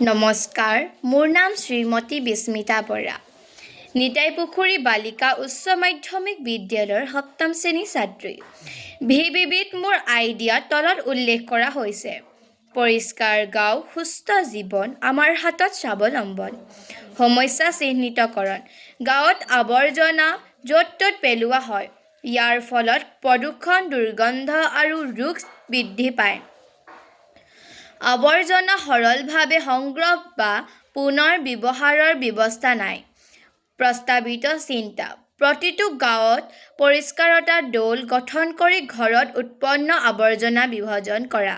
নমস্কাৰ, মোৰ নাম শ্ৰীমতী বিস্মিতা বৰা। নিতাইপুখুৰী বালিকা উচ্চ মাধ্যমিক বিদ্যালয়ৰ ৭ম শ্ৰেণীৰ ছাত্ৰী। ভিবিবিত মোৰ আইডিয়াত তলত উল্লেখ কৰা হৈছে। পৰিষ্কাৰ গাঁও, সুস্থ জীৱন, আমাৰ হাতত স্বাৱলম্বন। সমস্যা চিহ্নিতকৰণ: গাঁৱত আৱৰ্জনা য'ত ত'ত পেলোৱা হয়। ইয়াৰ ফলত প্ৰদূষণ, দুৰ্গন্ধ আৰু ৰোগ বৃদ্ধি পায়। আৱৰ্জনা সৰলভাৱে সংগ্ৰহ বা পুনৰ ব্যৱহাৰৰ ব্যৱস্থা নাই। প্ৰস্তাৱিত চিন্তা: প্ৰতিটো গাঁৱত পৰিষ্কাৰতা দল গঠন কৰি ঘৰত উৎপন্ন আৱৰ্জনা বিভাজন কৰা।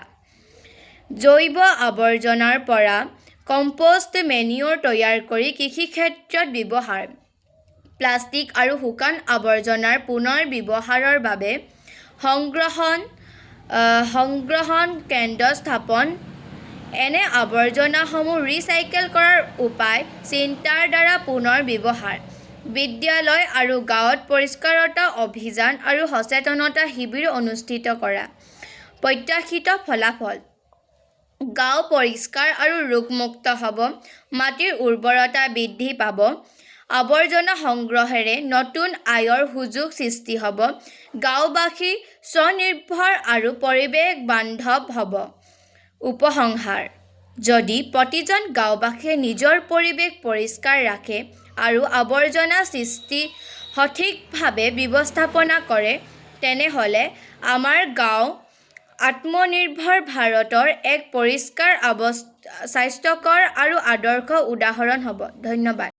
জৈৱ আৱৰ্জনাৰ পৰা কম্পোষ্ট মেনিউৰ তৈয়াৰ কৰি কৃষিক্ষেত্ৰত ব্যৱহাৰ। প্লাষ্টিক আৰু শুকান আৱৰ্জনাৰ পুনৰ ব্যৱহাৰৰ বাবে সংগ্ৰহণ কেন্দ্ৰ স্থাপন। এনে আৱৰ্জনাসমূহ ৰিচাইকেল কৰাৰ উপায় চিন্তাৰ দ্বাৰা পুনৰ ব্যৱহাৰ। বিদ্যালয় আৰু গাঁৱত পৰিষ্কাৰতা অভিযান আৰু সচেতনতা শিবিৰ অনুষ্ঠিত কৰা। প্ৰত্যাশিত ফলাফল: গাঁও পৰিষ্কাৰ আৰু ৰোগমুক্ত হ'ব। মাটিৰ উৰ্বৰতা বৃদ্ধি পাব। আৱৰ্জনা সংগ্ৰহেৰে নতুন আয়ৰ সুযোগ সৃষ্টি হ'ব। গাঁওবাসী স্বনিৰ্ভৰ আৰু পৰিৱেশ বান্ধৱ হ'ব। উপসংহাৰ: যদি প্ৰতিজন গাঁওবাসীয়ে নিজৰ পৰিৱেশ পৰিষ্কাৰ ৰাখে আৰু আৱৰ্জনা সঠিকভাৱে ব্যৱস্থাপনা কৰে, তেনেহ'লে আমাৰ গাঁও আত্মনিৰ্ভৰ ভাৰতৰ এক পৰিষ্কাৰ, স্বাস্থ্যকৰ আৰু আদৰ্শ উদাহৰণ হ'ব। ধন্যবাদ।